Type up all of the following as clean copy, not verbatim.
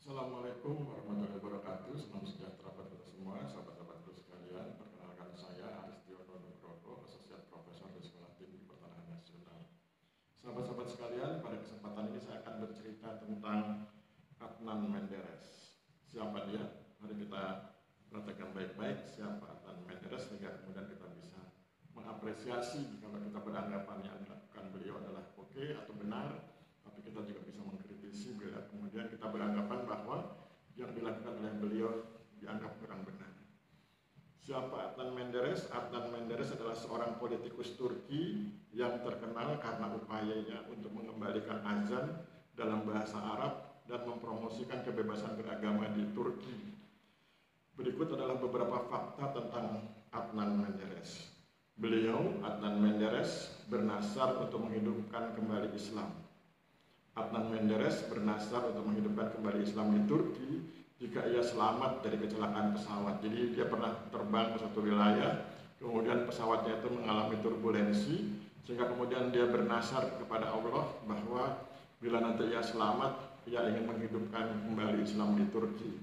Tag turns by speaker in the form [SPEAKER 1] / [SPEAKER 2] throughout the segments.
[SPEAKER 1] Assalamualaikum warahmatullahi wabarakatuh. Salam sejahtera buat kita semua, sahabat-sahabatku sekalian. Perkenalkan saya Aristiono Nugroho, Asosiat Profesor di Sekolah Tinggi Pertanahan Nasional. Sahabat-sahabat sekalian, pada kesempatan ini saya akan bercerita tentang Adnan Menderes. Siapa dia? Mari kita perhatikan baik-baik siapa Adnan Menderes sehingga kemudian kita bisa mengapresiasi kalau kita beranggapan yang dilakukan beliau adalah oke atau benar. Tapi kita juga bisa mengkritisi bila kemudian kita beranggapan bahwa yang dilakukan oleh beliau dianggap kurang benar. Siapa Adnan Menderes? Adnan Menderes adalah seorang politikus Turki yang terkenal karena upayanya untuk mengembalikan azan dalam bahasa Arab dan mempromosikan kebebasan beragama di Turki. Berikut adalah beberapa fakta tentang Adnan Menderes. Beliau, Adnan Menderes, bernasar untuk menghidupkan kembali Islam. Adnan Menderes bernasar untuk menghidupkan kembali Islam di Turki jika ia selamat dari kecelakaan pesawat. Jadi dia pernah terbang ke suatu wilayah, kemudian pesawatnya itu mengalami turbulensi, sehingga kemudian dia bernasar kepada Allah bahwa bila nanti ia selamat, ia ingin menghidupkan kembali Islam di Turki.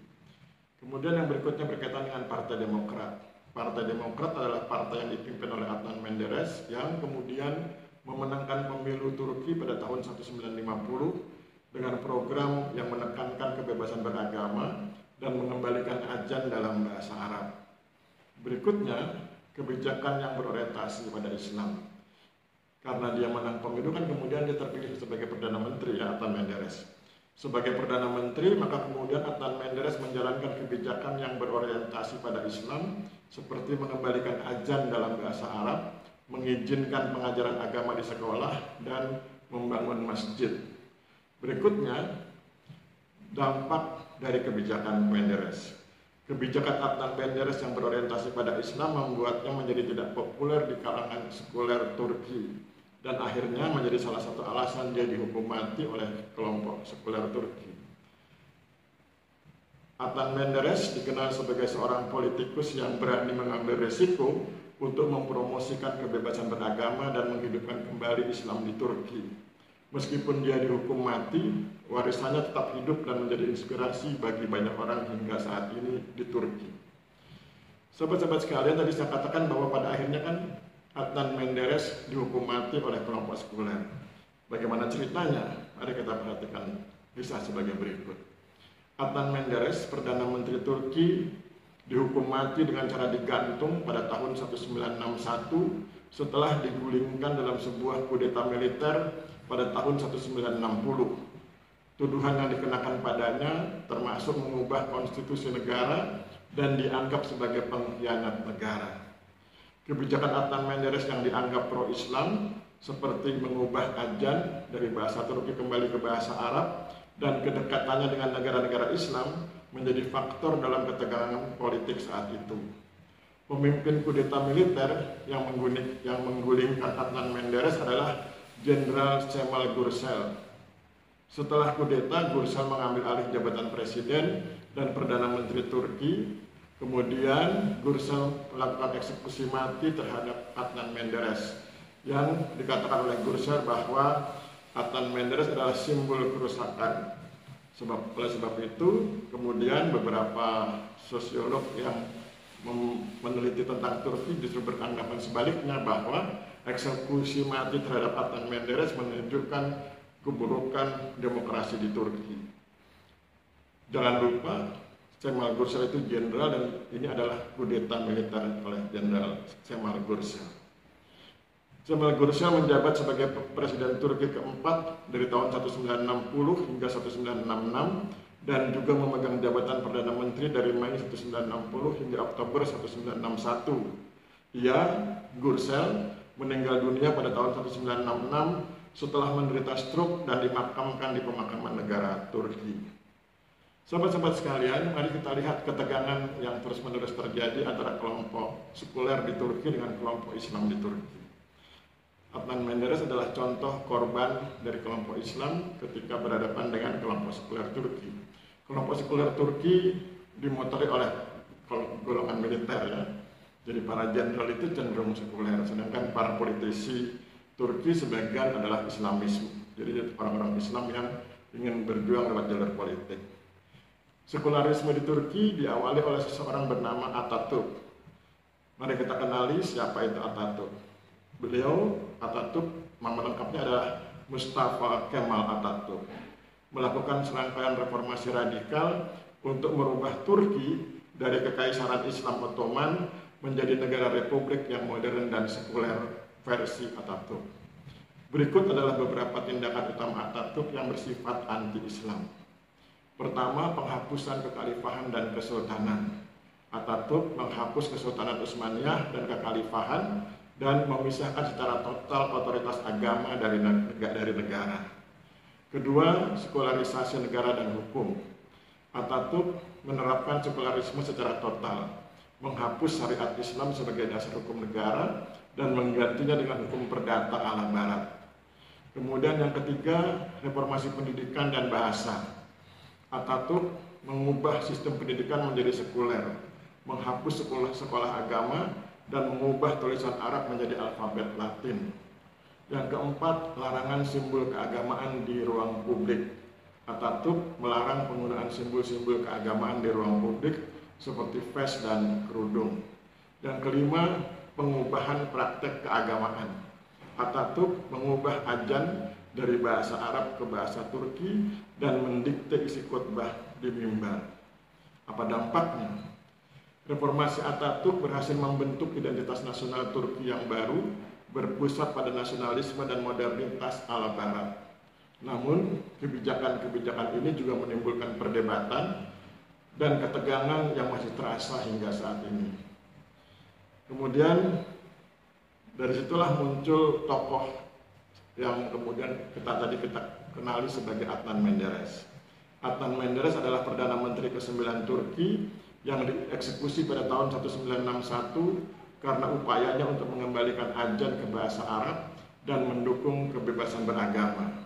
[SPEAKER 1] Kemudian yang berikutnya berkaitan dengan Partai Demokrat. Partai Demokrat adalah partai yang dipimpin oleh Adnan Menderes yang kemudian memenangkan pemilu Turki pada tahun 1950 dengan program yang menekankan kebebasan beragama dan mengembalikan azan dalam bahasa Arab. Berikutnya, kebijakan yang berorientasi pada Islam. Karena dia menang pemilu kan kemudian dia terpilih sebagai Perdana Menteri, Adnan Menderes. Sebagai Perdana Menteri, maka kemudian Adnan Menderes menjalankan kebijakan yang berorientasi pada Islam seperti mengembalikan azan dalam bahasa Arab, mengizinkan pengajaran agama di sekolah, dan membangun masjid. Berikutnya, dampak dari kebijakan Menderes. Kebijakan Adnan Menderes yang berorientasi pada Islam membuatnya menjadi tidak populer di kalangan sekuler Turki, dan akhirnya menjadi salah satu alasan dia dihukum mati oleh kelompok sekuler Turki. Adnan Menderes dikenal sebagai seorang politikus yang berani mengambil risiko untuk mempromosikan kebebasan beragama dan menghidupkan kembali Islam di Turki. Meskipun dia dihukum mati, warisannya tetap hidup dan menjadi inspirasi bagi banyak orang hingga saat ini di Turki. Sahabat-sahabat sekalian, tadi saya katakan bahwa pada akhirnya kan Adnan Menderes dihukum mati oleh kelompok sekuler. Bagaimana ceritanya? Mari kita perhatikan kisah sebagai berikut. Adnan Menderes, Perdana Menteri Turki, dihukum mati dengan cara digantung pada tahun 1961 setelah digulingkan dalam sebuah kudeta militer pada tahun 1960. Tuduhan yang dikenakan padanya termasuk mengubah konstitusi negara dan dianggap sebagai pengkhianat negara. Kebijakan Adnan Menderes yang dianggap pro-Islam seperti mengubah azan dari bahasa Turki kembali ke bahasa Arab dan kedekatannya dengan negara-negara Islam menjadi faktor dalam ketegangan politik saat itu. Pemimpin kudeta militer yang menggulingkan Adnan Menderes adalah Jenderal Cemal Gürsel. Setelah kudeta, Gürsel mengambil alih jabatan presiden dan Perdana Menteri Turki. Kemudian Gürsel melakukan eksekusi mati terhadap Adnan Menderes, yang dikatakan oleh Gürsel bahwa Adnan Menderes adalah simbol kerusakan. Oleh sebab itu, kemudian beberapa sosiolog yang meneliti tentang Turki justru beranggapan sebaliknya bahwa eksekusi mati terhadap Adnan Menderes menunjukkan keburukan demokrasi di Turki. Jangan lupa, Cemal Gürsel itu jenderal dan ini adalah kudeta militer oleh Jenderal Cemal Gürsel. Cemal Gürsel menjabat sebagai Presiden Turki keempat dari tahun 1960 hingga 1966 dan juga memegang jabatan Perdana Menteri dari Mei 1960 hingga Oktober 1961. Gürsel meninggal dunia pada tahun 1966 setelah menderita stroke dan dimakamkan di pemakaman negara Turki. Sahabat-sahabat sekalian, mari kita lihat ketegangan yang terus-menerus terjadi antara kelompok sekuler di Turki dengan kelompok Islam di Turki. Adnan Menderes adalah contoh korban dari kelompok Islam ketika berhadapan dengan kelompok sekuler Turki. Kelompok sekuler Turki dimotori oleh golongan militer ya. Jadi para jenderal itu cenderung sekuler, sedangkan para politisi Turki sebagian adalah Islamisme. Jadi orang-orang Islam yang ingin berjuang lewat jalur politik. Sekularisme di Turki diawali oleh seseorang bernama Atatürk. Mari kita kenali siapa itu Atatürk. Beliau, Atatürk, nama lengkapnya adalah Mustafa Kemal Atatürk, melakukan serangkaian reformasi radikal untuk merubah Turki dari kekaisaran Islam Ottoman menjadi negara republik yang modern dan sekuler versi Atatürk. Berikut adalah beberapa tindakan utama Atatürk yang bersifat anti-Islam. Pertama, penghapusan kekhalifahan dan kesultanan. Atatürk menghapus Kesultanan Utsmaniyah dan kekhalifahan dan memisahkan secara total otoritas agama dari negara. Kedua, sekularisasi negara dan hukum. Atatürk menerapkan sekularisme secara total, menghapus syariat Islam sebagai dasar hukum negara dan menggantinya dengan hukum perdata ala Barat. Kemudian yang ketiga, reformasi pendidikan dan bahasa. Atatürk mengubah sistem pendidikan menjadi sekuler, menghapus sekolah agama, dan mengubah tulisan Arab menjadi alfabet Latin. Yang keempat, larangan simbol keagamaan di ruang publik. Atatürk melarang penggunaan simbol-simbol keagamaan di ruang publik seperti vest dan kerudung. Yang kelima, pengubahan praktek keagamaan. Atatürk mengubah azan dari bahasa Arab ke bahasa Turki dan mendikte isi khutbah di mimbar. Apa dampaknya? Reformasi Atatürk berhasil membentuk identitas nasional Turki yang baru, berpusat pada nasionalisme dan modernitas ala Barat. Namun, kebijakan-kebijakan ini juga menimbulkan perdebatan dan ketegangan yang masih terasa hingga saat ini. Kemudian, dari situlah muncul tokoh yang kemudian kita kenali sebagai Adnan Menderes. Adnan Menderes adalah Perdana Menteri ke-9 Turki yang dieksekusi pada tahun 1961 karena upayanya untuk mengembalikan azan ke bahasa Arab dan mendukung kebebasan beragama.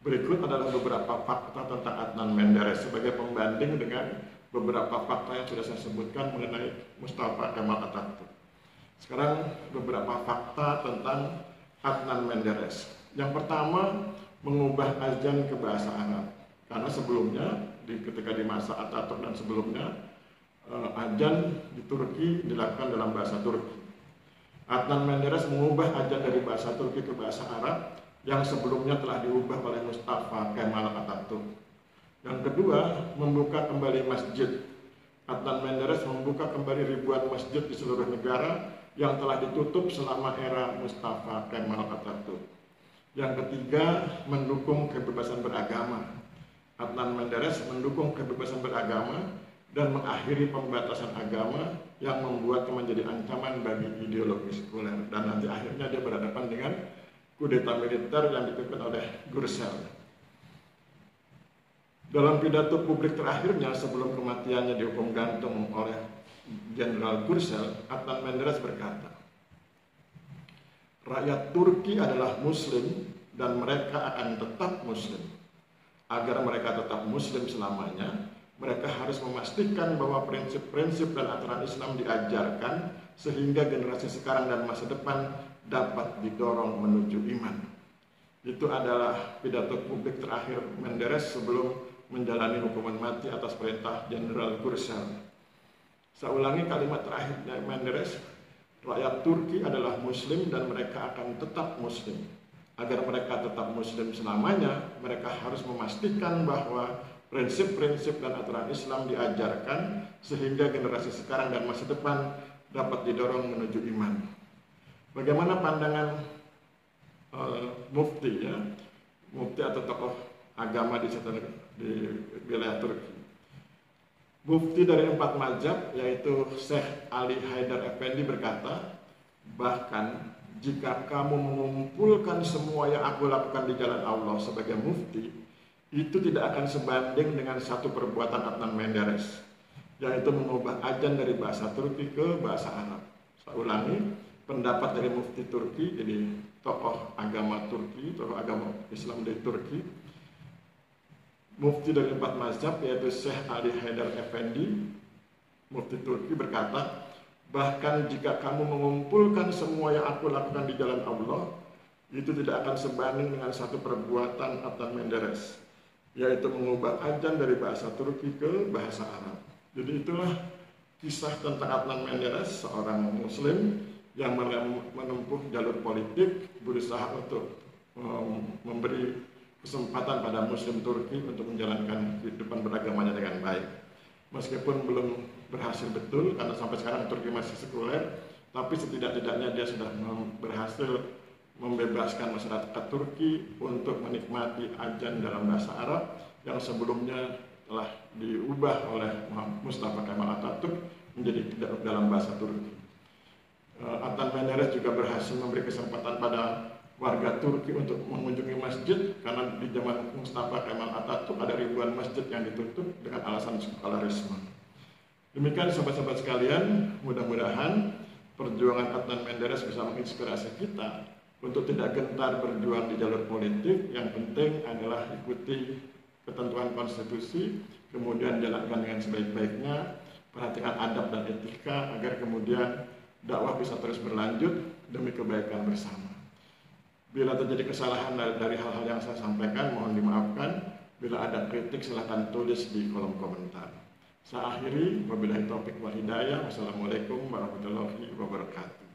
[SPEAKER 1] Berikut adalah beberapa fakta tentang Adnan Menderes sebagai pembanding dengan beberapa fakta yang sudah saya sebutkan mengenai Mustafa Kemal Atatürk. Sekarang beberapa fakta tentang Adnan Menderes. Yang pertama, mengubah azan ke bahasa Arab. Karena sebelumnya, ketika di masa Atatürk dan sebelumnya, azan di Turki dilakukan dalam bahasa Turki. Adnan Menderes mengubah azan dari bahasa Turki ke bahasa Arab yang sebelumnya telah diubah oleh Mustafa Kemal Atatürk. Yang kedua, membuka kembali masjid. Adnan Menderes membuka kembali ribuan masjid di seluruh negara yang telah ditutup selama era Mustafa Kemal Atatürk. Yang ketiga, mendukung kebebasan beragama. Adnan Menderes mendukung kebebasan beragama dan mengakhiri pembatasan agama yang membuatnya menjadi ancaman bagi ideologi sekuler. Dan nanti akhirnya dia berhadapan dengan kudeta militer yang dipimpin oleh Gürsel. Dalam pidato publik terakhirnya sebelum kematiannya dihukum gantung oleh Jenderal Gürsel, Adnan Menderes berkata, rakyat Turki adalah Muslim dan mereka akan tetap Muslim. Agar mereka tetap Muslim selamanya, mereka harus memastikan bahwa prinsip-prinsip dan aturan Islam diajarkan sehingga generasi sekarang dan masa depan dapat didorong menuju iman. Itu adalah pidato publik terakhir Menderes sebelum menjalani hukuman mati atas perintah Jenderal Gürsel. Saya ulangi kalimat terakhir dari Menderes. Rakyat Turki adalah Muslim dan mereka akan tetap Muslim. Agar mereka tetap Muslim selamanya, mereka harus memastikan bahwa prinsip-prinsip dan aturan Islam diajarkan sehingga generasi sekarang dan masa depan dapat didorong menuju iman. Bagaimana pandangan mufti, ya? Mufti atau tokoh agama di wilayah Turki? Mufti dari 4 mazhab yaitu Syekh Ali Haidar Effendi berkata, bahkan jika kamu mengumpulkan semua yang aku lakukan di jalan Allah sebagai mufti, itu tidak akan sebanding dengan satu perbuatan Adnan Menderes, yaitu mengubah azan dari bahasa Turki ke bahasa Arab. Saya ulangi, pendapat dari mufti Turki, jadi tokoh agama Turki, tokoh agama Islam dari Turki, mufti dari 4 mazhab yaitu Syekh Ali Haidar Effendi, mufti Turki berkata, bahkan jika kamu mengumpulkan semua yang aku lakukan di jalan Allah, itu tidak akan sebanding dengan satu perbuatan Adnan Menderes, yaitu mengubah azan dari bahasa Turki ke bahasa Arab. Jadi itulah kisah tentang Adnan Menderes, seorang muslim yang menempuh jalur politik, berusaha untuk memberi kesempatan pada muslim Turki untuk menjalankan kehidupan beragamanya dengan baik. Meskipun belum berhasil betul, karena sampai sekarang Turki masih sekuler, tapi setidak-tidaknya dia sudah berhasil membebaskan masyarakat Turki untuk menikmati azan dalam bahasa Arab yang sebelumnya telah diubah oleh Mustafa Kemal Atatürk menjadi dalam bahasa Turki. Adnan Menderes juga berhasil memberi kesempatan pada warga Turki untuk mengunjungi masjid, karena di zaman Mustafa Kemal Atatürk ada ribuan masjid yang ditutup dengan alasan sekularisme. Demikian sahabat-sahabat sekalian, mudah-mudahan perjuangan Adnan Menderes bisa menginspirasi kita untuk tidak gentar berjuang di jalur politik. Yang penting adalah ikuti ketentuan konstitusi, kemudian jalankan dengan sebaik-baiknya, perhatikan adab dan etika agar kemudian dakwah bisa terus berlanjut demi kebaikan bersama. Bila terjadi kesalahan dari hal-hal yang saya sampaikan, mohon dimaafkan. Bila ada kritik silahkan tulis di kolom komentar. Saya akhiri, wabillahi taufiq wal hidayah. Wassalamualaikum warahmatullahi wabarakatuh.